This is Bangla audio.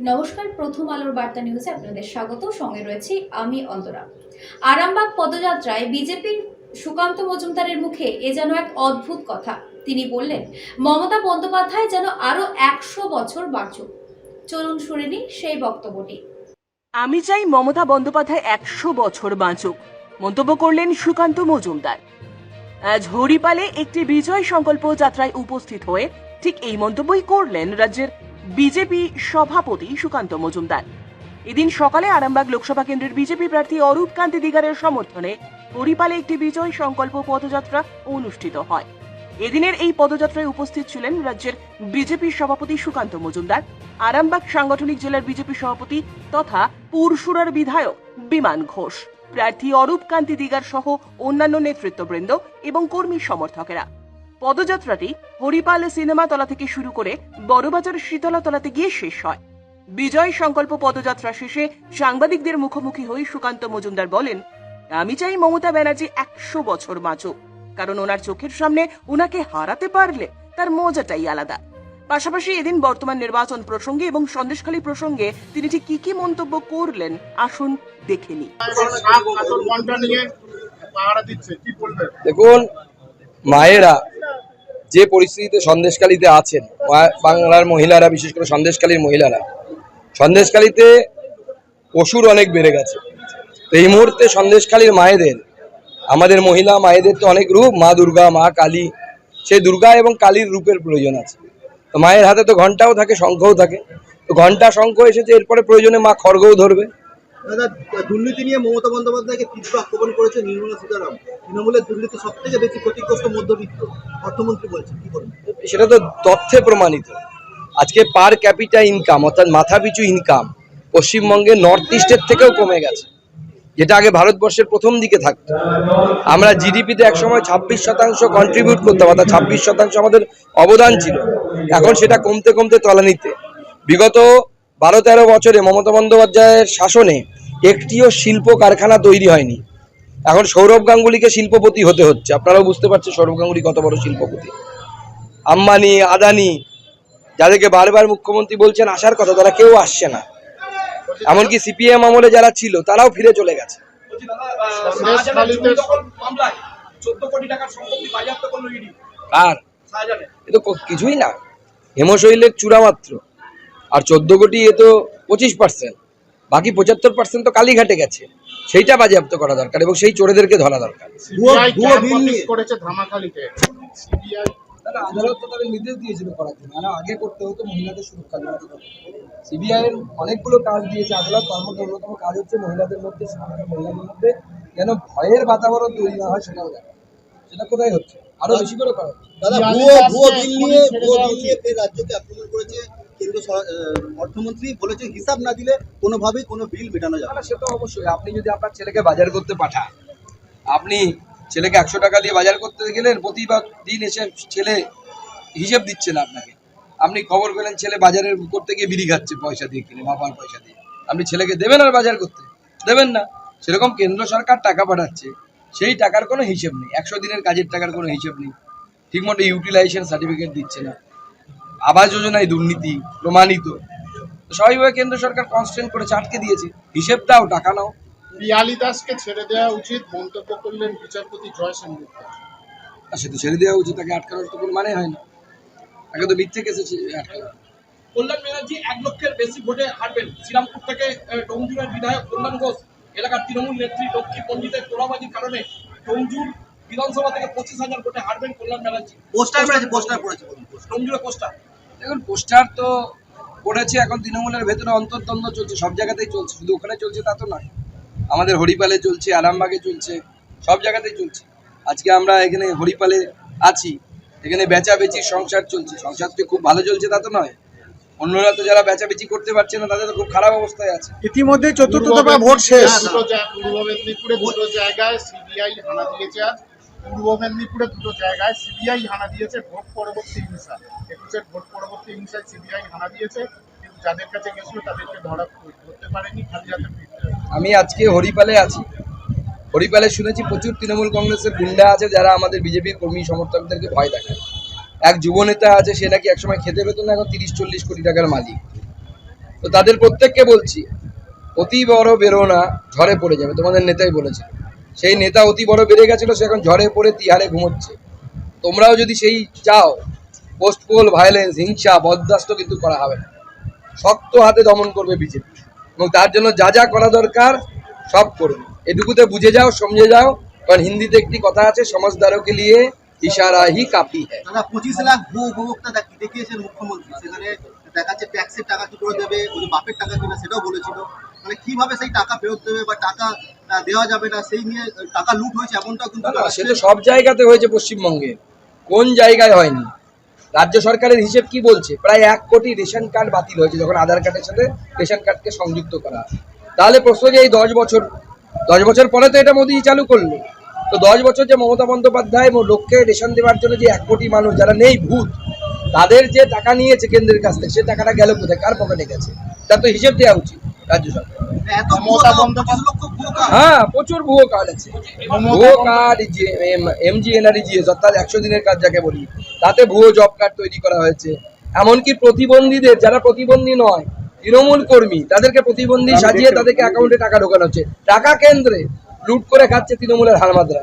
নমস্কার, প্রথম আলোর বার্তা নিউজে আপনাদের স্বাগত। সঙ্গে রয়েছি আমি অন্তরা। আরামবাগ পদযাত্রায় বিজেপির সুকান্ত মজুমদারের মুখে এ যেন এক অদ্ভুত কথা। তিনি বললেন, মমতা বন্দ্যোপাধ্যায় যেন আরো 100 বছর বাঁচুক। চলুন শুনে নিই সেই বক্তব্যটি। আমি চাই মমতা বন্দ্যোপাধ্যায় 100 বছর বাঁচুক, মন্তব্য করলেন সুকান্ত মজুমদার। আজ হরিপালে একটি বিজয় সংকল্প যাত্রায় উপস্থিত হয়ে ঠিক এই মন্তব্যই করলেন রাজ্যের বিজেপি সভাপতি সুকান্ত মজুমদার। এদিন সকালে আরামবাগ লোকসভা কেন্দ্রের বিজেপি প্রার্থী অরূপ কান্তি দিগারের সমর্থনে হরিপালে একটি বিজয় সংকল্প পদযাত্রা অনুষ্ঠিত হয়। এদিনের এই পদযাত্রায় উপস্থিত ছিলেন রাজ্যের বিজেপি সভাপতি সুকান্ত মজুমদার, আরামবাগ সাংগঠনিক জেলার বিজেপি সভাপতি তথা পুরসুরার বিধায়ক বিমান ঘোষ, প্রার্থী অরূপ কান্তি দিগার সহ অন্যান্য নেতৃত্ববৃন্দ এবং কর্মী সমর্থকেরা। পদযাত্রাটি হরিপাল সিনেমা তলা থেকে শুরু করে বড়বাজার শীতলা তলাতে গিয়ে শেষ হয়। বিজয় সংকল্প পদযাত্রা শেষে সাংবাদিকদের মুখোমুখি হয়ে সুকান্ত মজুমদার বলেন, আমি চাই মমতা ব্যানার্জি 100 বছর বাঁচুক, কারণ ওনার চোখের সামনে ওনাকে হারাতে পারলে তার মজাটাই আলাদা। পাশাপাশি এদিন বর্তমান নির্বাচন প্রসঙ্গে এবং সন্দেশখালী প্রসঙ্গে তিনি ঠিক কি মন্তব্য করলেন আসুন দেখে নিই। দেখুন, মায়েরা যে পরিস্থিতিতে সন্দেশখালীতে আছেন, বাংলার মহিলারা, বিশেষ করে সন্দেশখালীর মহিলারা, সন্দেশখালীতে পশুর অনেক বেড়ে গেছে। তো এই মুহূর্তে সন্দেশখালীর মায়েদের, আমাদের মহিলা মায়েদের তো অনেক রূপ, মা দুর্গা, মা কালী, সেই দুর্গা এবং কালীর রূপের প্রয়োজন আছে। তো মায়ের হাতে তো ঘণ্টাও থাকে, শঙ্খও থাকে। তো ঘণ্টা শঙ্খ এসেছে, এরপরে প্রয়োজনে মা খড়গও ধরবে। দাদা, দুর্নীতি নিয়ে মমতা বন্দ্যোপাধ্যায়কে তীব্র আক্রমণ করেছে নির্মলা সীতারামন। তৃণমূলের দুর্নীতি সব থেকে বেশি ক্ষতিগ্রস্ত মধ্যবিত্ত, অর্থমন্ত্রী বলছেন, কি করবেন? সেটা তো তথ্যে প্রমাণিত। আজকে পার ক্যাপিটা ইনকাম, অর্থাৎ মাথাপিছু ইনকাম পশ্চিমবঙ্গে নর্থ ইস্টের থেকেও কমে গেছে, যেটা আগে ভারতবর্ষের প্রথম দিকে থাকতো। আমরা জিডিপিতে একসময় 26% কন্ট্রিবিউট করতাম, অর্থাৎ 26% আমাদের অবদান ছিল। এখন সেটা কমতে কমতে তলানিতে। বিগত 12-13 বছরে মমতা বন্দ্যোপাধ্যায়ের শাসনে একটিও শিল্প কারখানা তৈরি হয়নি। এখন সৌরভ গাঙ্গুলিকে শিল্পপতি হতে হচ্ছে। আপনারাও বুঝতে পারছেন সৌরভ গাঙ্গুলি কত বড় শিল্পপতি। আম্বানি, আদানি, যাদেরকে বারবার মুখ্যমন্ত্রী বলছেন আসার কথা, তারা কেউ আসছে না। এমনকি সিপিএম আমলে যারা ছিল তারাও ফিরে চলে গেছে। আর এ তো কিছুই না, হেমশৈলের চূড়া মাত্র। আর 14 কোটি এ তো 25%, বাকি 75% তো কালীঘাটে গেছে। সেইটা বাজেয়াপ্ত করা দরকার এবং সেই চোরেদেরকে ধরা দরকার। আদালত তো তাদের নির্দেশ দিয়েছিল করার জন্য, আগে করতে হতো মহিলাদের সুরক্ষা দেওয়া। সিবিআই এর অনেকগুলো কাজ দিয়েছে আদালত, তার মধ্যে অন্যতম কাজ হচ্ছে মহিলাদের মধ্যে, মহিলাদের মধ্যে যেন ভয়ের বাতাবরণ তৈরি না হয় সেটাও দেখা। সেটা কোথায় হচ্ছে, আরো বেশি করে করা হচ্ছে। দাদা, ভুয়ো বিল নিয়ে ফের রাজ্যকে আক্রমণ করেছে কেন্দ্র অর্থমন্ত্রী, বলেছে হিসাব না দিলে কোনোভাবেই কোনো বিল মেটানো যাবে না। সে তো অবশ্যই। আপনি যদি আপনার ছেলেকে বাজার করতে পাঠান, আপনি ছেলেকে 100 টাকা দিয়ে বাজার করতে গেলেন, প্রতিবার দিন এসে ছেলে হিসেব দিচ্ছে না আপনাকে। আপনি খবর পেলেন ছেলে বাজারের করতে গিয়ে বিড়ি খাচ্ছে পয়সা দিয়ে কিনে, বাবার পয়সা দিয়ে। আপনি ছেলেকে দেবেন আর বাজার করতে দেবেন না। সেরকম কেন্দ্র সরকার টাকা পাঠাচ্ছে, সেই টাকার কোনো হিসেব নেই। 100 দিনের কাজের টাকার কোনো হিসেব নেই। ঠিকমতো ইউটিলাইজেশন সার্টিফিকেট দিচ্ছে না। আবাস যোজনায় দুর্নীতি প্রমাণিত। স্বাভাবিকভাবে কেন্দ্র সরকার কনস্ট্যান্ট করে আটকে দিয়েছে, হিসেব দাও, টাকা নাও। পিয়ালি দাসকে ছেড়ে দেওয়া উচিত মন্তব্য করলেন বিচারপতি জয় সেনগুপ্ত। আর সে তো ছেড়ে দেওয়া উচিত, তাকে আটকানোর তো কোনো মানে হয় না। তাকে তো মিথ্যে কেসে আটকানো। কল্যাণ ব্যানার্জি 1 লক্ষের বেশি ভোটে হারবেন। শ্রীরামপুর থেকে টংজুরের বিধায়ক কল্যাণ ঘোষ এলাকার তৃণমূল নেত্রী লক্ষ্মী পণ্ডিতের তোড়াবাজির কারণে টংজুর বিধানসভা থেকে 25,000 ভোটে হারবেন কল্যাণ ব্যানার্জি। পোস্টার পড়েছে টংজুরে পোস্টার। দেখুন, পোস্টার তো পড়েছে। এখন তৃণমূলের ভেতরে অন্তর্দ্বন্দ্ব চলছে, সব জায়গাতেই চলছে, শুধু ওখানে চলছে তা তো নয়। আমাদের হরিপালে চলছে, আরামবাগে চলছে, সব জায়গাতেই চলছে। আজকে আমরা এখানে হরিপালে আছি, এখানে বেচাবেচির সংসার চলছে। সংসারটি খুব ভালো চলছে তা তো নয়। অন্যরা তো যারা বেচাবেচি করতে পারছে না তাদের তো খুব খারাপ অবস্থায় আছে। ইতিমধ্যে চতুর্থ দফা ভোট শেষ। পূর্ব মেদিনীপুরে দুটো জায়গায় সিবিআই হানা দিয়েছে। আজ পূর্ব মেদিনীপুরে দুটো জায়গায় সিবিআই হানা দিয়েছে ভোট পরবর্তী হিংসা। 21-এর ভোট পরবর্তী হিংসায় সিবিআই হানা দিয়েছে, কিন্তু যাদের কাছে গেছিল তাদেরকে ধরতে পারেনি, খালি হাতে ফিরতে হয়েছে। আমি আজকে হরিপালে আছি। হরিপালে শুনেছি প্রচুর তৃণমূল কংগ্রেসের গুন্ডা আছে যারা আমাদের বিজেপির কর্মী সমর্থকদেরকে ভয় দেখায়। এক যুবনেতা আছে, সে নাকি একসময় খেতে পেত না, এখন 30-40 কোটি টাকার মালিক। তো তাদের প্রত্যেককে বলছি, অতি বড় বেরো না, ঝড়ে পড়ে যাবে। তোমাদের নেতাই বলেছে, সেই নেতা অতি বড় বেড়ে গেছিল, সে এখন ঝড়ে পড়ে তিহারে ঘুমোচ্ছে। তোমরাও যদি সেই চাও, পোস্ট পোল ভায়োলেন্স, হিংসা, বরদাস্ত কিন্তু করা হবে না। শক্ত হাতে দমন করবে বিজেপি, এবং তার জন্য যা যা করা দরকার সব করবে। এটুকুতে বুঝে যাও, সমঝে যাও, কারণ হিন্দিতে একটি কথা আছে, সমঝদারোকে লিয়ে ইশারা হি কাফি হ্যায়। দাদা 25 লাখ ভুয়ো উপভোক্তা দেখিয়েছেন মুখ্যমন্ত্রী, সেখানে দেখাচ্ছে ট্যাক্সের টাকা কি করে দেবে, ওই বাপের টাকা কিনা সেটাও বলেছিল। মানে কিভাবে সেই টাকা ফেরত দেবে বা টাকা দেওয়া যাবে না, সেই নিয়ে টাকা লুট হয়েছে এমনটাও কিন্তু না, সে তো সব জায়গাতে হয়েছে পশ্চিমবঙ্গে, কোন জায়গায় হয়নি? রাজ্য সরকারের হিসেব কি বলছে? প্রায় 1 কোটি রেশন কার্ড বাতিল হয়েছে যখন আধার কার্ডের সাথে রেশন কার্ডকে সংযুক্ত করা হয়। তাহলে প্রশ্ন যে এই 10 বছর পরে তো এটা মোদী চালু করলো, তো 10 বছর যে মমতা বন্দ্যোপাধ্যায় লোককে রেশন দেওয়ার জন্য যে 1 কোটি মানুষ যারা নেই ভূত, তাদের যে টাকা নিয়েছে কেন্দ্রের কাছ থেকে, সে টাকাটা গেল কোথায়, কার পকেটে গেছে, তার তো হিসেব দেওয়া উচিত রাজ্য সরকার। এত মমতা 25 লক্ষ ভুয়ো কার্ড। হ্যাঁ, প্রচুর ভুয়ো কার্ড আছে। ভুয়ো কার্ড, MGNREGS অর্থাৎ 100 দিনের কাজ যাকে বলি, তাতে ভুয়ো জব কার্ড তৈরি করা হয়েছে। এমনকি প্রতিবন্ধীদের, যারা প্রতিবন্ধী নয়, তৃণমূল কর্মী, তাদেরকে প্রতিবন্ধী সাজিয়ে তাদেরকে অ্যাকাউন্টে টাকা ঢোকানো হচ্ছে। টাকা কেন্দ্রে লুট করে খাচ্ছে তৃণমূলের হারমাদরা।